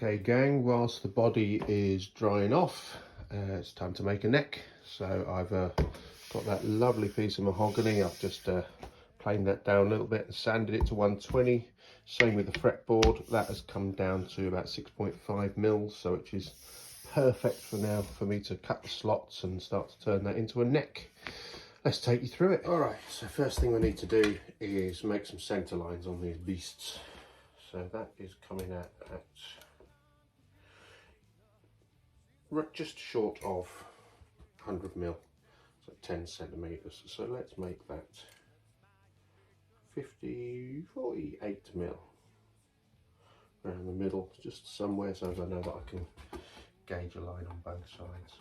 Okay gang, whilst the body is drying off, it's time to make a neck. So I've got that lovely piece of mahogany. I've just planed that down a little bit and sanded it to 120. Same with the fretboard. That has come down to about 6.5 mils, so which is perfect for now for me to cut the slots and start to turn that into a neck. Let's take you through it. All right, so first thing we need to do is make some center lines on these beasts. So that is coming out at just short of 100 mil, so 10 centimeters. So let's make that 48 mil around the middle, just somewhere, so as I know that I can gauge a line on both sides.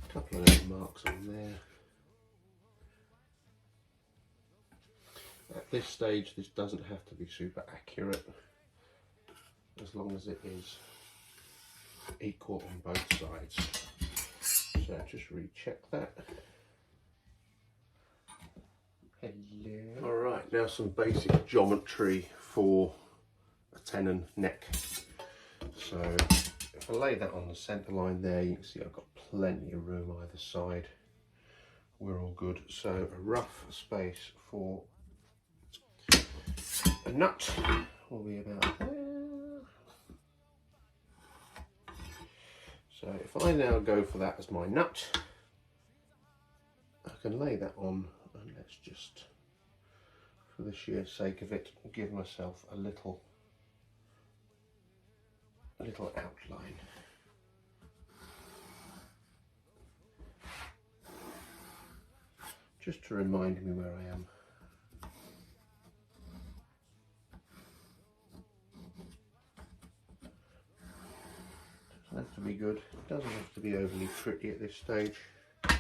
A couple of little marks on there. At this stage, this doesn't have to be super accurate, as long as it is equal on both sides. So just recheck that. Hello. All right, now some basic geometry for a tenon neck. So if I lay that on the center line there, you can see I've got plenty of room either side. We're all good. So a rough space for a nut will be about there. So if I now go for that as my nut, I can lay that on, and let's just, for the sheer sake of it, give myself a little outline. Just to remind me where I am. Doesn't have to be good, doesn't have to be overly tricky at this stage. But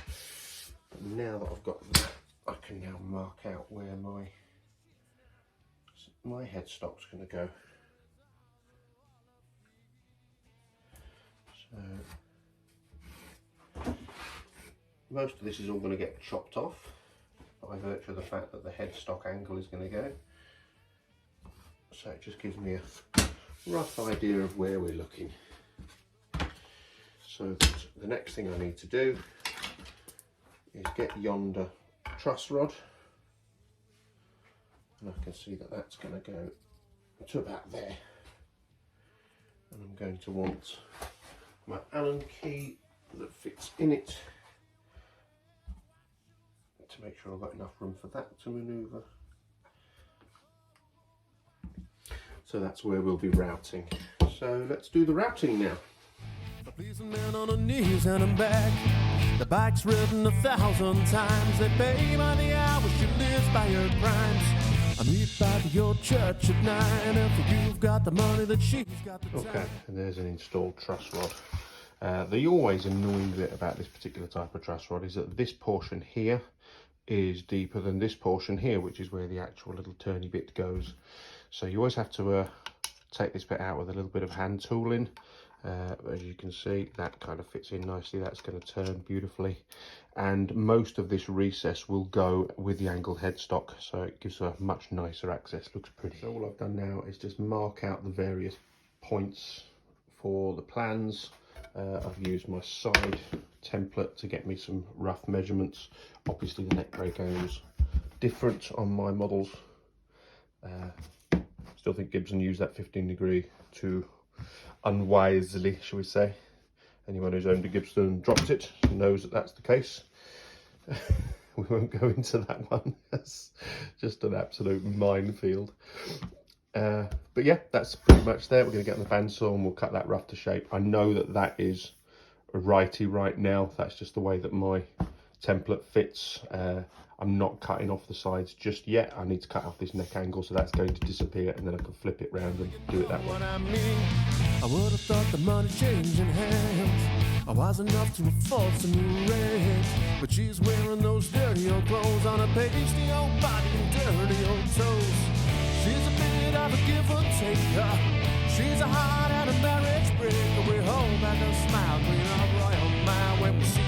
now that I've got that, I can now mark out where my headstock's going to go. So most of this is all going to get chopped off by virtue of the fact that the headstock angle is going to go. So it just gives me a rough idea of where we're looking. So the next thing I need to do is get yonder truss rod, and I can see that that's going to go to about there, and I'm going to want my Allen key that fits in it to make sure I've got enough room for that to manoeuvre. So that's where we'll be routing. So let's do the routing now. Pleasing man on her knees and her back. The bike's ridden 1,000 times. They pay by the hour, she lives by her crimes. I meet by your church at 9. If you've got the money that she's got the time. Okay, and there's an installed truss rod. The always annoying bit about this particular type of truss rod is that this portion here is deeper than this portion here, which is where the actual little turny bit goes. So you always have to take this bit out with a little bit of hand tooling. As you can see, that kind of fits in nicely. That's going to turn beautifully, and most of this recess will go with the angled headstock, so it gives a much nicer access. Looks pretty. So all I've done now is just mark out the various points for the plans. I've used my side template to get me some rough measurements. Obviously the neck break angle's different on my models. Still think Gibson used that 15° too unwisely, shall we say. Anyone who's owned a Gibson and dropped it knows that that's the case. We won't go into that one. That's just an absolute minefield. But yeah, that's pretty much there. We're going to get on the bandsaw and we'll cut that rough to shape. I know that that is a righty right now. That's just the way that my template fits. I'm not cutting off the sides just yet. I need to cut off this neck angle, so that's going to disappear, and then I can flip it round and do it that way. What I mean, I would have thought the money changing hands. I was enough to afford some new reds, but she's wearing those dirty old clothes on her pasty old body and dirty old toes. She's a bit of a give or taker. She's a heart and a marriage breaker. We hold back a smile, clean our royal mind when we see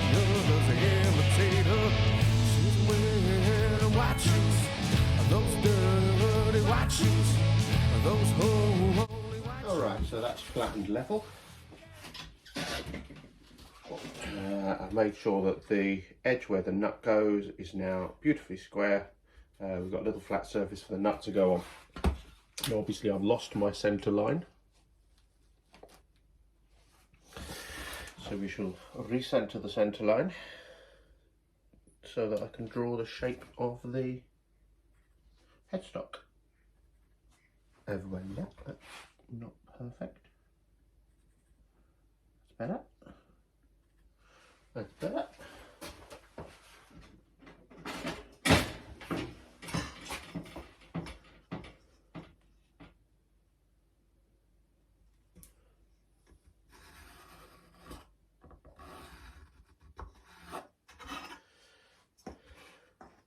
the others imitate her. She's wearing white shoes, those dirty white shoes. So that's flat and level. I've made sure that the edge where the nut goes is now beautifully square. We've got a little flat surface for the nut to go on. And obviously I've lost my centre line. So we shall recenter the centre line so that I can draw the shape of the headstock. Over yeah, that's not perfect. That's better. That's better.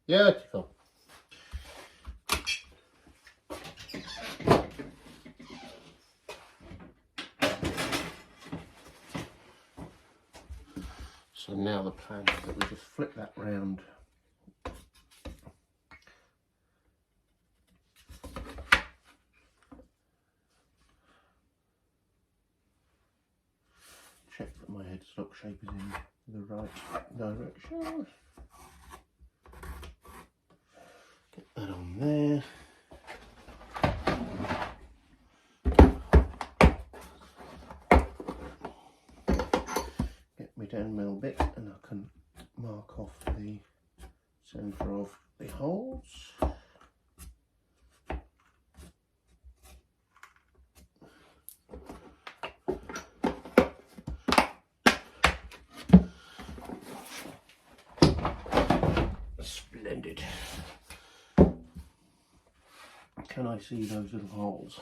Beautiful. So now the plan is that we just flip that round. Check that my headstock shape is in the right direction. Get that on there. Get my 10mm bit and I can mark off the centre of the holes. Splendid. Can I see those little holes?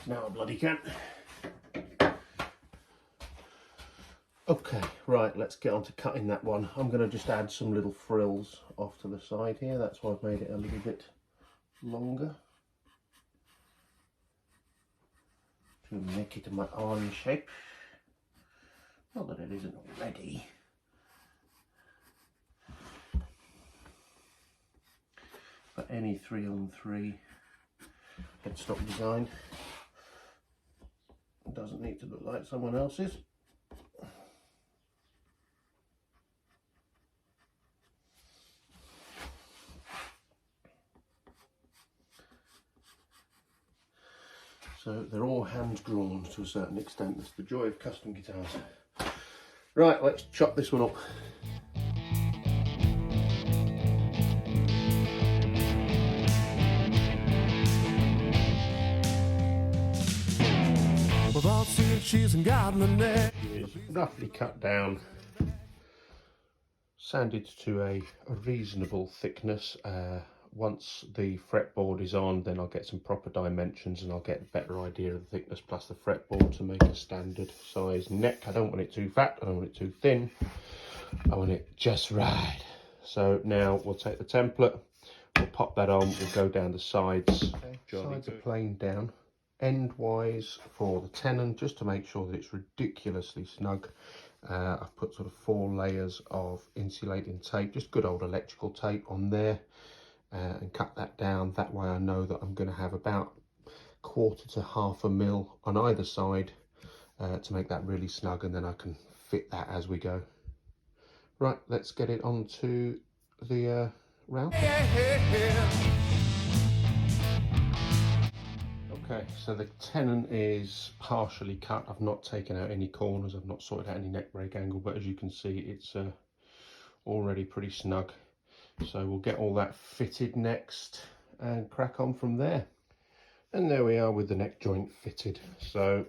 Now I bloody can. Okay, right, let's get on to cutting that one. I'm going to just add some little frills off to the side here. That's why I've made it a little bit longer to make it my own shape. Not that it isn't already. But any 3-on-3 headstock design doesn't need to look like someone else's. So they're all hand drawn to a certain extent. That's the joy of custom guitars. Right, let's chop this one up. With all seed cheese and goblin egg. It's roughly cut down, sanded to a reasonable thickness. Once the fretboard is on, then I'll get some proper dimensions and I'll get a better idea of the thickness plus the fretboard to make a standard size neck. I don't want it too fat, I don't want it too thin, I want it just right. So now we'll take the template, we'll pop that on, we'll go down the sides. Okay. Sides are planed down, endwise for the tenon, just to make sure that it's ridiculously snug. I've put sort of 4 layers of insulating tape, just good old electrical tape on there. And cut that down. That way I know that I'm going to have about 1/4 to 1/2 mil on either side to make that really snug, and then I can fit that as we go. Right, let's get it onto the round. Okay, so the tenon is partially cut. I've not taken out any corners, I've not sorted out any neck break angle, but as you can see it's already pretty snug. So we'll get all that fitted next and crack on from there. And there we are with the neck joint fitted. So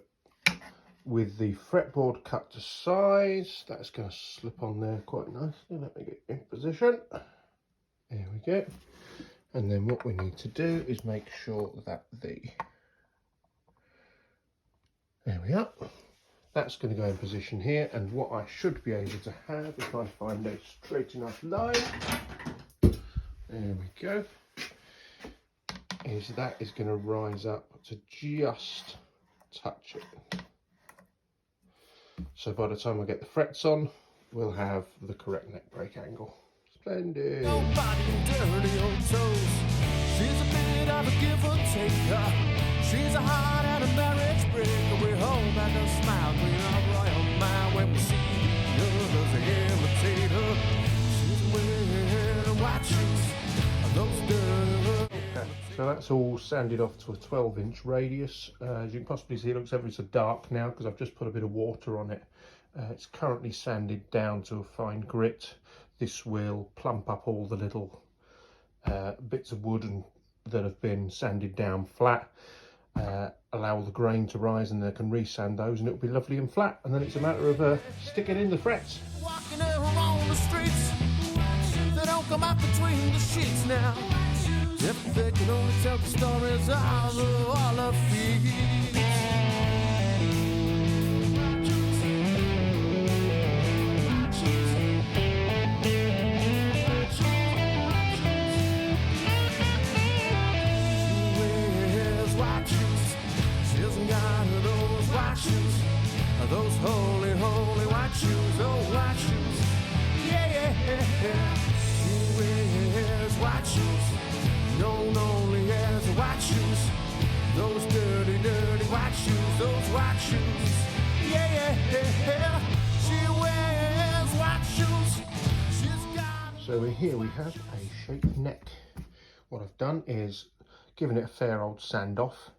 with the fretboard cut to size, that's going to slip on there quite nicely. Let me get in position. There we go. And then what we need to do is make sure that there we are. That's going to go in position here, and what I should be able to have, if I find a straight enough line, there we go. is that is going to rise up to just touch it. So by the time I get the frets on, we'll have the correct neck break angle. Splendid. Nobody dirty old toes. She's a bit of a give or taker. She's a heart and a marriage breaker. We hold back a smile, clean up royal mind when we see the others imitate her. She's wearing white shoes. Those dirty. Okay, so that's all sanded off to a 12-inch radius. As you can possibly see, it looks ever so dark now because I've just put a bit of water on it. It's currently sanded down to a fine grit. This will plump up all the little bits of wood that have been sanded down flat, allow the grain to rise, and they can resand those and it'll be lovely and flat. And then it's a matter of sticking in the frets. Walking around the streets, they don't come out between the sheets now. If they can only tell the stories of all of feet. Those holy, holy white shoes, oh white shoes, yeah, yeah. She wears white shoes, known only as white shoes. Those dirty, dirty white shoes, those white shoes, yeah, yeah. She wears white shoes. She's got. So here we have a shaped neck. What I've done is given it a fair old sand off.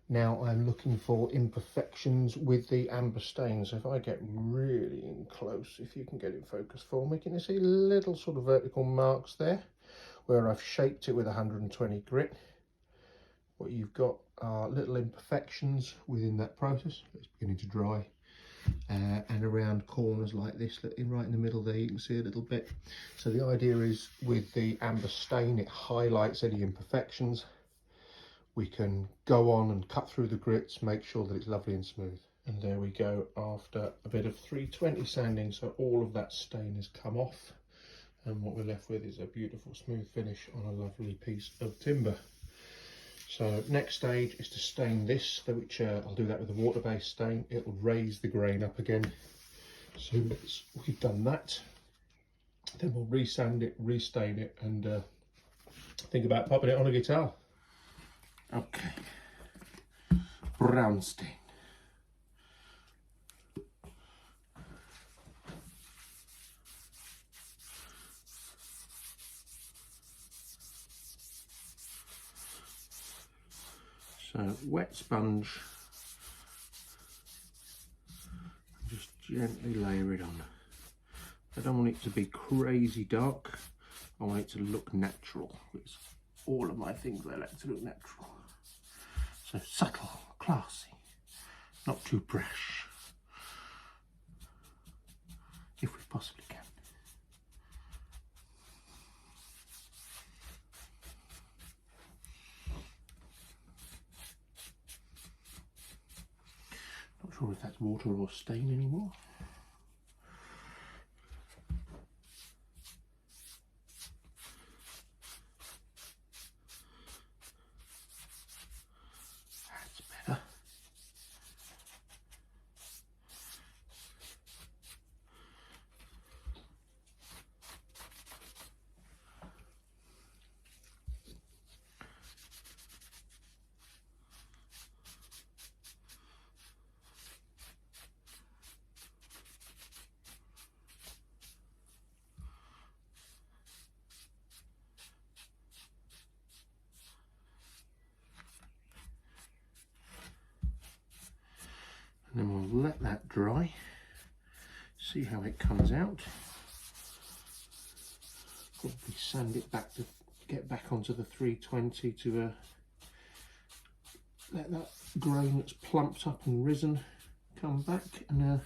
Now I'm looking for imperfections with the amber stain. So if I get really in close, if you can get it focused for me, can you see little sort of vertical marks there where I've shaped it with 120 grit? What you've got are little imperfections within that process. It's beginning to dry. And around corners like this, right in the middle there, you can see a little bit. So the idea is with the amber stain, it highlights any imperfections. We can go on and cut through the grits, make sure that it's lovely and smooth. And there we go after a bit of 320 sanding. So all of that stain has come off. And what we're left with is a beautiful smooth finish on a lovely piece of timber. So next stage is to stain this, which I'll do that with a water-based stain. It'll raise the grain up again. So we've done that. Then we'll resand it, restain it, and think about popping it on a guitar. Okay, brown stain. So wet sponge, just gently layer it on. I don't want it to be crazy dark, I want it to look natural. It's all of my things, I like to look natural. So subtle, classy, not too brash, if we possibly can. Not sure if that's water or stain anymore. And then we'll let that dry, see how it comes out. Probably sand it back to get back onto the 320 to let that grain that's plumped up and risen come back, and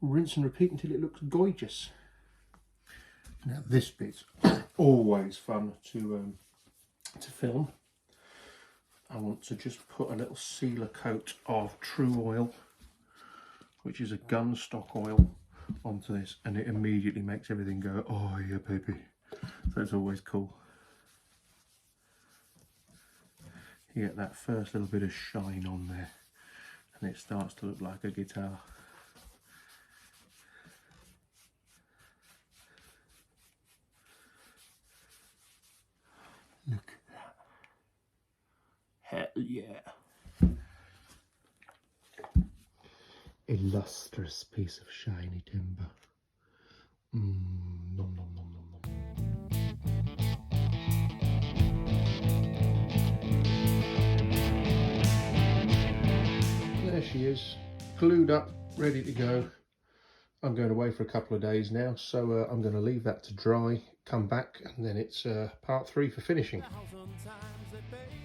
rinse and repeat until it looks gorgeous. Now this bit's always fun to film. I want to just put a little sealer coat of True Oil, which is a gun stock oil, onto this, and it immediately makes everything go, oh yeah baby. So it's always cool. you get that first little bit of shine on there and it starts to look like a guitar. Look at that. Hell yeah. A lustrous piece of shiny timber. Nom nom nom nom nom. There she is, glued up, ready to go. I'm going away for a couple of days now, so I'm going to leave that to dry, come back, and then it's part 3 for finishing. Sometimes they pay